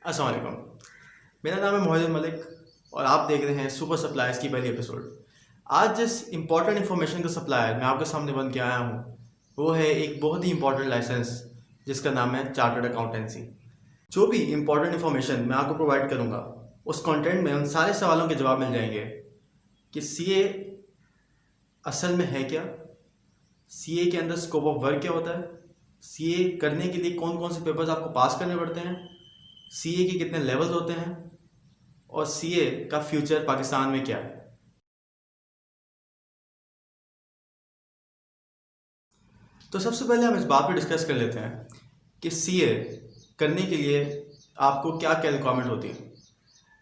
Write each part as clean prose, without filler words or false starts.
अस्सलाम वालेकुम। मेरा नाम है मोहिद्दीन मलिक और आप देख रहे हैं सुपर सप्लायर्स की पहली एपिसोड। आज जिस इंपॉर्टेंट इन्फॉर्मेशन का सप्लायर मैं आपके सामने बन के आया हूँ वो है एक बहुत ही इंपॉर्टेंट लाइसेंस जिसका नाम है चार्टर्ड अकाउंटेंसी। जो भी इंपॉर्टेंट इन्फॉर्मेशन मैं आपको प्रोवाइड करूँगा उस कंटेंट में उन सारे सवालों के जवाब मिल जाएंगे कि सीए असल में है क्या, सीए के अंदर स्कोप ऑफ वर्क क्या होता है, सीए करने के लिए कौन कौन से पेपर्स आपको पास करने पड़ते हैं, सीए के कितने लेवल्स होते हैं और सीए का फ्यूचर पाकिस्तान में क्या है। तो सबसे पहले हम इस बात पे डिस्कस कर लेते हैं कि सीए करने के लिए आपको क्या क्या रिक्वायरमेंट होती है।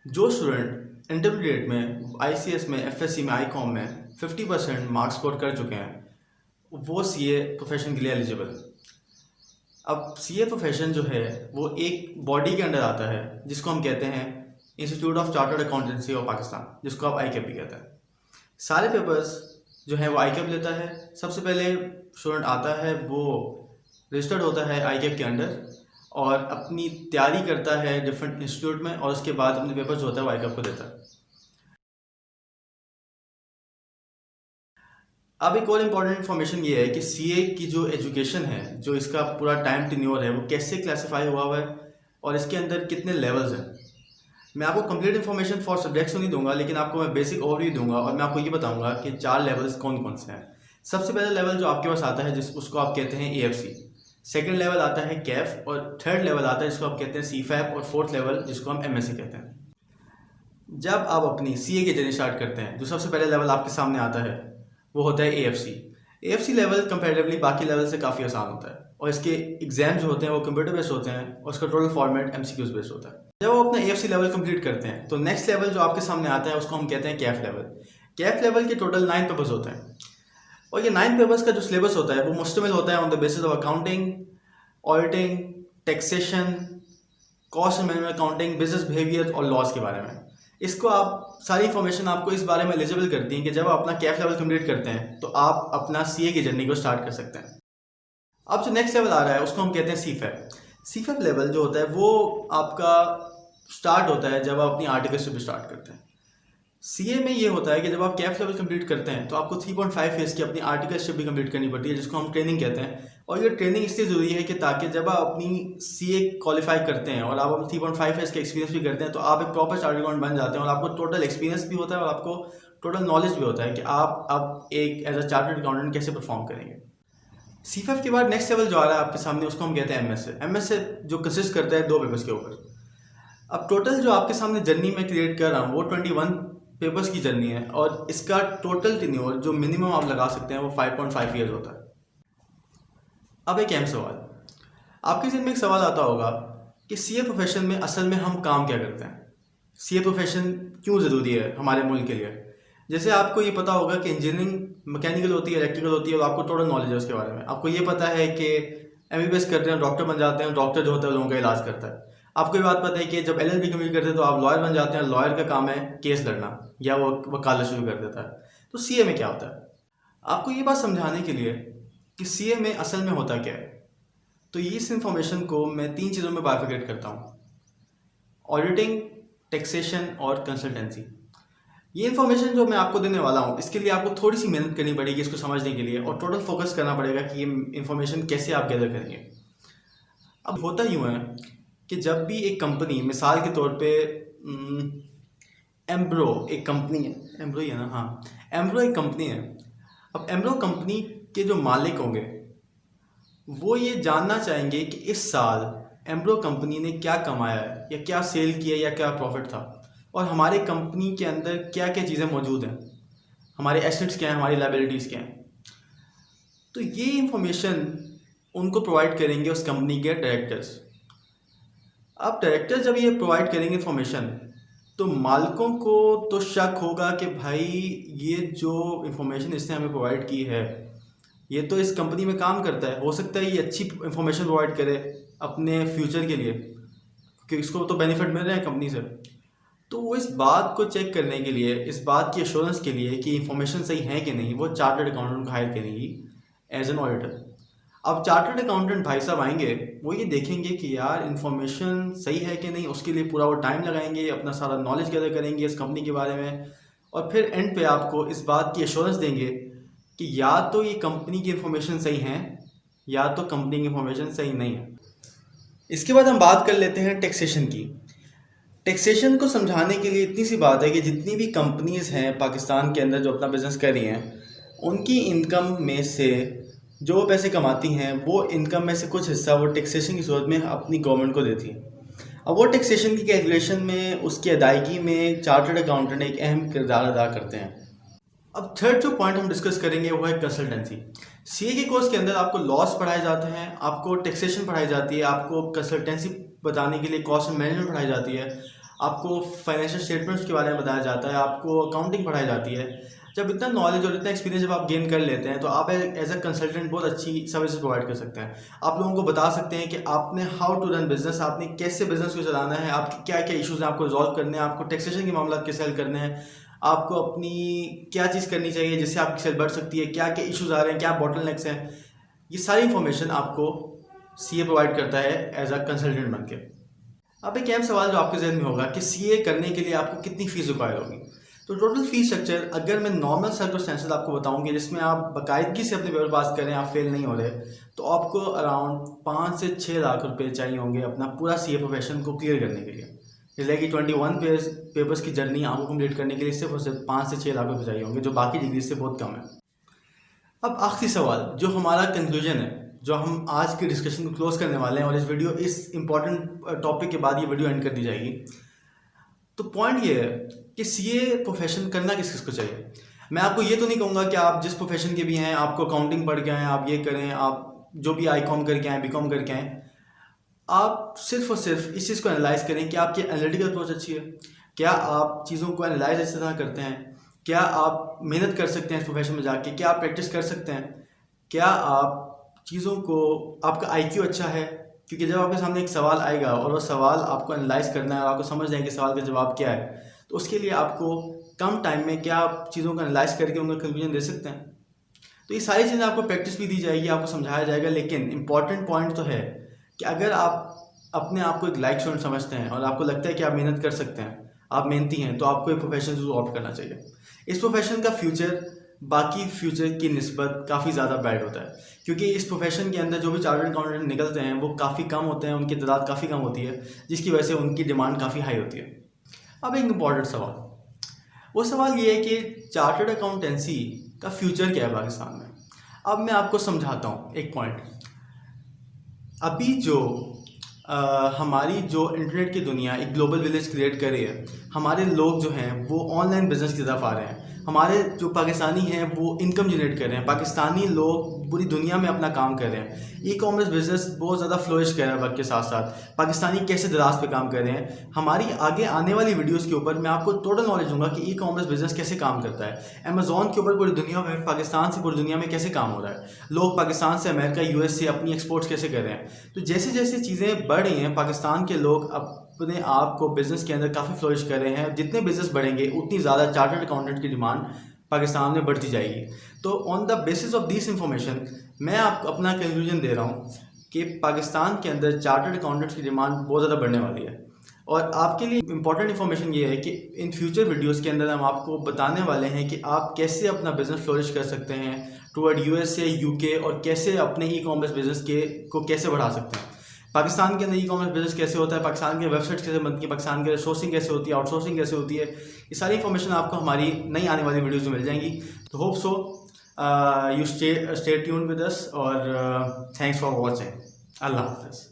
जो स्टूडेंट इंटरमीडिएट में, आईसीएस में, एफएससी में, आईकॉम में 50% मार्क्स स्कोर कर चुके हैं वो सीए प्रोफेशन के लिए एलिजिबल। अब सीए प्रोफेशन जो है वो एक बॉडी के अंडर आता है जिसको हम कहते हैं institute of chartered accountancy of Pakistan, जिसको आप आईकेप भी कहते हैं। सारे पेपर्स जो है वो आईकेप लेता है। सबसे पहले स्टूडेंट आता है वो रजिस्टर्ड होता है आईकेप के अंडर और अपनी तैयारी करता है डिफरेंट इंस्टीट्यूट में और उसके बाद अपने पेपर जो होता है वो आईकेप को देता है। अब एक और इम्पॉर्टेंट इन्फॉर्मेशन ये है कि सीए की जो एजुकेशन है, जो इसका पूरा टाइम टेन्योर है, वो कैसे क्लासीफाई हुआ है और इसके अंदर कितने लेवल्स हैं। मैं आपको कंप्लीट इन्फॉर्मेशन फॉर सब्जेक्ट्स तो नहीं दूंगा, लेकिन आपको मैं बेसिक ओवरव्यू दूंगा और मैं आपको ये बताऊंगा कि 4 लेवल्स कौन कौन से हैं। सबसे पहला लेवल जो आपके पास आता है उसको आप कहते हैं एएफसी। सेकंड लेवल आता है कैफ और थर्ड लेवल आता है जिसको आप कहते हैं सीफैप और फोर्थ लेवल जिसको हम एमएससी कहते हैं। जब आप अपनी सीए की जर्नी स्टार्ट करते हैं जो सबसे पहले लेवल आपके सामने आता है वो होता है एएफसी। एएफसी लेवल कंपैरेटिवली बाकी लेवल से काफ़ी आसान होता है और इसके एग्जाम जो होते हैं वो कंप्यूटर बेस्ड होते हैं और उसका टोटल फॉर्मेट एमसीक्यूज बेस्ड होता है। जब आप अपना एएफसी लेवल कंप्लीट करते हैं तो नेक्स्ट लेवल जो आपके सामने आता है उसको हम कहते हैं कैफ लेवल। कैफ लेवल के टोटल 9 पेपर्स होते हैं और ये 9 पेपर्स का जो सिलेबस होता है वो मुश्तमिल होता है on the basis of accounting, auditing, taxation, cost and management accounting, business behaviour और लॉस के बारे में। इसको आप सारी इन्फॉर्मेशन आपको इस बारे में एलिजिबल करती हैं कि जब आप अपना कैफ लेवल कंप्लीट करते हैं तो आप अपना सीए की जर्नी को स्टार्ट कर सकते हैं। अब जो नेक्स्ट लेवल आ रहा है उसको हम कहते हैं सीफैप। सीफैप लेवल जो होता है वो आपका स्टार्ट होता है जब आप अपनी आर्टिकलशिप स्टार्ट करते हैं। सीए में ये होता है कि जब आप कैफ लेवल कंप्लीट करते हैं तो आपको 3.5 ईयर्स की अपनी आर्टिकलशिप भी कंप्लीट करनी पड़ती है जिसको हम ट्रेनिंग कहते हैं। और ये ट्रेनिंग इसलिए ज़रूरी है कि ताकि जब आप अपनी सीए क्वालिफाई करते हैं और आप अपनी 3.5 ईयर्स का एक्सपीरियंस भी करते हैं तो आप एक प्रॉपर चार्टर्ड अकाउंटेंट बन जाते हैं और आपको टोटल एक्सपीरियंस भी होता है और आपको टोटल नॉलेज भी होता है कि आप अब एक एज अ चार्टर्ड अकाउंटेंट कैसे परफॉर्म करेंगे। सीफैप के बाद नेक्स्ट लेवल जो आ रहा है आपके सामने उसको हम कहते हैं एमएसए। एमएसए जो कंसिस्ट करता है 2 पेपर्स के ऊपर। अब टोटल जो आपके सामने जर्नी मैं क्रिएट कर रहा हूँ वो 21 पेपर्स की जर्नी है और इसका टोटल टेन्योर जो मिनिमम आप लगा सकते हैं वो 5.5 ईयर्स होता है। अब एक अहम सवाल आपके जहन में एक सवाल आता होगा कि सीए प्रोफेशन में असल में हम काम क्या करते हैं, सीए प्रोफेशन क्यों ज़रूरी है हमारे मुल्क के लिए। जैसे आपको ये पता होगा कि इंजीनियरिंग मैकेनिकल होती है, इलेक्ट्रिकल होती है और आपको टोटल नॉलेज है उसके बारे में। आपको ये पता है कि एमबीबीएस करते हैं, डॉक्टर बन जाते हैं, डॉक्टर जो होता है लोगों का इलाज करता है। आपको ये बात पता है कि जब एलएलबी कंप्लीट करते हैं तो आप लॉयर बन जाते हैं, लॉयर का काम है केस लड़ना या वो वकालत शुरू कर देता है। तो सीए में क्या होता है, आपको ये बात समझाने के लिए कि सीए में असल में होता क्या है, तो इस इंफॉर्मेशन को मैं 3 चीज़ों में बाइफरकेट करता हूँ: ऑडिटिंग, टैक्सेशन और कंसल्टेंसी। ये इन्फॉर्मेशन जो मैं आपको देने वाला हूँ इसके लिए आपको थोड़ी सी मेहनत करनी पड़ेगी इसको समझने के लिए और टोटल फोकस करना पड़ेगा कि ये इन्फॉर्मेशन कैसे आप गैदर करेंगे। अब होता यूँ है कि जब भी एक कंपनी, मिसाल के तौर पे एम्ब्रो एक कंपनी है, एम्ब्रो ही है ना, हाँ, एम्ब्रो एक कंपनी है। अब एम्ब्रो कंपनी के जो मालिक होंगे वो ये जानना चाहेंगे कि इस साल एम्ब्रो कंपनी ने क्या कमाया है या क्या सेल किया या क्या प्रॉफिट था और हमारे कंपनी के अंदर क्या क्या चीज़ें मौजूद हैं, हमारे एसेट्स क्या हैं, हमारी लायबिलिटीज़ क्या हैं। तो ये इंफॉर्मेशन उनको प्रोवाइड करेंगे उस कंपनी के डायरेक्टर्स। अब डायरेक्टर जब ये प्रोवाइड करेंगे इंफॉर्मेशन तो मालिकों को तो शक होगा कि भाई ये जो इंफॉर्मेशन इसने हमें प्रोवाइड की है ये तो इस कंपनी में काम करता है, हो सकता है ये अच्छी इंफॉर्मेशन प्रोवाइड करे अपने फ्यूचर के लिए क्योंकि इसको तो बेनिफिट मिल रहे हैं कंपनी से। तो वो इस बात को चेक करने के लिए, इस बात की एश्योरेंस के लिए कि इंफॉर्मेशन सही है कि नहीं, वो चार्टर्ड अकाउंटेंट को हायर करेंगी एज एन ऑडिटर। अब चार्टर्ड अकाउंटेंट भाई साहब आएंगे, वो ये देखेंगे कि यार इन्फॉर्मेशन सही है कि नहीं, उसके लिए पूरा वो टाइम लगाएंगे, अपना सारा नॉलेज गैदर करेंगे इस कंपनी के बारे में, और फिर एंड पे आपको इस बात की एश्योरेंस देंगे कि या तो ये कंपनी की इन्फॉर्मेशन सही है या तो कंपनी की इन्फॉर्मेशन सही नहीं है। इसके बाद हम बात कर लेते हैं टैक्सेशन की। टैक्सेशन को समझाने के लिए इतनी सी बात है कि जितनी भी कंपनीज़ हैं पाकिस्तान के अंदर जो अपना बिज़नेस कर रही हैं, उनकी इनकम में से जो पैसे कमाती हैं वो इनकम में से कुछ हिस्सा वो टैक्सेशन की सूरत में अपनी गवर्नमेंट को देती हैं। अब वो टैक्सेशन की कैलकुलेशन में, उसकी अदायगी में चार्टर्ड अकाउंटेंट एक अहम किरदार अदा करते हैं। अब थर्ड जो पॉइंट हम डिस्कस करेंगे वो है कंसल्टेंसी। सीए के कोर्स के अंदर आपको लॉस पढ़ाए जाते हैं, आपको टैक्सेशन पढ़ाई जाती है, आपको कंसल्टेंसी बताने के लिए कॉस्ट एंड मैनेजमेंट पढ़ाई जाती है, आपको फाइनेंशियल स्टेटमेंट्स के बारे में बताया जाता है, आपको अकाउंटिंग पढ़ाई जाती है। जब इतना नॉलेज और इतना एक्सपीरियंस जब आप गेन कर लेते हैं तो आप एज अ कंसल्टेंट बहुत अच्छी सर्विसेज प्रोवाइड कर सकते हैं। आप लोगों को बता सकते हैं कि आपने हाउ टू रन बिजनेस, आपने कैसे बिजनेस को चलाना है, आपके क्या क्या इश्यूज हैं आपको रिजॉल्व करने हैं, आपको टैक्सेशन के मामला कैसे हल करने हैं, आपको अपनी क्या चीज़ करनी चाहिए जिससे आपकी सेल बढ़ सकती है, क्या क्या इश्यूज आ रहे हैं, क्या बॉटलनेक्स हैं, ये सारी इंफॉर्मेशन आपको सीए प्रोवाइड करता है एज अ कंसल्टेंट बन के। अब एक अहम सवाल जो आपके जहन में होगा कि सीए करने के लिए आपको कितनी फ़ीस रिक्वायर होगी। तो टोटल फीस स्ट्रक्चर अगर मैं नॉर्मल सर्कमस्टेंसेस आपको बताऊंगी जिसमें आप बाकायदगी से अपने पेपर पास करें, आप फेल नहीं हो रहे, तो आपको अराउंड 5 से 6 लाख रुपए चाहिए होंगे अपना पूरा सीए प्रोफेशन को क्लियर करने के लिए। इसलिए कि 21 पेपर्स की जर्नी आपको कंप्लीट करने के लिए सिर्फ और सिर्फ 5 से 6 लाख रुपये चाहिए होंगे, जो बाकी डिग्री से बहुत कम है। अब आखिरी सवाल जो हमारा कंक्लूजन है, जो हम आज की डिस्कशन को क्लोज करने वाले हैं, और इस इंपॉर्टेंट टॉपिक के बाद ये वीडियो एंड कर दी जाएगी। तो पॉइंट ये है कि सीए प्रोफेशन करना किस किस को चाहिए। मैं आपको ये तो नहीं कहूँगा कि आप जिस प्रोफेशन के भी हैं, आपको अकाउंटिंग पढ़ के आएँ, आप ये करें, आप जो भी आईकॉम करके आएँ, बीकॉम करके आएँ, आप सिर्फ और सिर्फ इस चीज़ को एनालाइज करें कि आपकी एनालिटिकल अप्रोच अच्छी है, क्या आप चीज़ों को एनालाइज अच्छी तरह करते हैं, क्या आप मेहनत कर सकते हैं इस प्रोफेशन में जाके, क्या आप प्रैक्टिस कर सकते हैं, क्या आप चीज़ों को, आपका आईक्यू अच्छा है। क्योंकि जब आपके सामने एक सवाल आएगा और वो सवाल आपको एनालाइज करना है और आपको समझ जाए कि सवाल का जवाब क्या है, तो उसके लिए आपको कम टाइम में क्या आप चीज़ों को एनालाइज करके उनका कंक्लूजन दे सकते हैं। तो ये सारी चीज़ें आपको प्रैक्टिस भी दी जाएगी, आपको समझाया जाएगा। लेकिन इंपॉर्टेंट पॉइंट तो है कि अगर आप अपने आप को एक लाइक स्टूडेंट समझते हैं और आपको लगता है कि आप मेहनत कर सकते हैं, आप मेहनती हैं, तो आपको ये प्रोफेशन जरूर ऑप्ट करना चाहिए। इस प्रोफेशन का फ्यूचर बाकी फ्यूचर की निस्बत काफ़ी ज़्यादा ब्राइट होता है, क्योंकि इस प्रोफेशन के अंदर जो भी चार्टर्ड अकाउंटेंट निकलते हैं वो काफ़ी कम होते हैं, उनकी तादाद काफ़ी कम होती है, जिसकी वजह से उनकी डिमांड काफ़ी हाई होती है। अब एक इम्पॉर्टेंट सवाल, वो सवाल ये है कि चार्टर्ड अकाउंटेंसी का फ्यूचर क्या है पाकिस्तान में। अब मैं आपको समझाता हूँ एक पॉइंट। अभी जो हमारी जो इंटरनेट की दुनिया एक ग्लोबल विलेज क्रिएट कर रही है, हमारे लोग जो हैं वो ऑनलाइन बिजनेस की तरफ आ रहे हैं, हमारे जो पाकिस्तानी हैं वो इनकम जनरेट कर रहे हैं, पाकिस्तानी लोग पूरी दुनिया में अपना काम कर रहे हैं, ई कॉमर्स बिजनेस बहुत ज़्यादा फ्लोरिश कर रहा है वक्त के साथ साथ। पाकिस्तानी कैसे दराज पे काम कर रहे हैं, हमारी आगे आने वाली वीडियोस के ऊपर मैं आपको टोटल नॉलेज दूंगा कि ई कॉमर्स बिजनेस कैसे काम करता है, अमेजॉन के ऊपर पूरी दुनिया में, पाकिस्तान से पूरी दुनिया में कैसे काम हो रहा है, लोग पाकिस्तान से अमेरिका, यूएस से अपनी एक्सपोर्ट्स कैसे कर रहे हैं। तो जैसे जैसे चीज़ें बढ़ रही हैं, पाकिस्तान के लोग अपने आप को बिज़नेस के अंदर काफ़ी फ्लोरिश कर रहे हैं। जितने बिजनेस बढ़ेंगे उतनी ज़्यादा चार्टर्ड अकाउंटेंट की डिमांड पाकिस्तान में बढ़ती जाएगी। तो on the basis of this information मैं आपको अपना कंक्लूजन दे रहा हूँ कि पाकिस्तान के अंदर चार्टर्ड अकाउंटेंट्स की डिमांड बहुत ज़्यादा बढ़ने वाली है। और आपके लिए इंपॉर्टेंट इन्फॉर्मेशन ये है कि इन फ्यूचर वीडियोस के अंदर हम आपको बताने वाले हैं कि आप कैसे अपना बिजनेस फ्लोरिश कर सकते हैं टुवर्ड यूएसए, यूके, और कैसे अपने ई कॉमर्स बिजनेस को कैसे बढ़ा सकते हैं। पाकिस्तान के अंदर ई कॉमर्स बिजनेस कैसे होता है, पाकिस्तान के वेबसाइट कैसे बनती है, पाकिस्तान के सोर्सिंग कैसे होती है, आउटसोर्सिंग कैसे होती है, ये सारी इन्फॉर्मेशन आपको हमारी नई आने वाली वीडियोज़ में मिल जाएंगी। तो hope so you stay tuned with us, और थैंक्स फॉर वॉचिंग। अल्लाह हाफ़िज़।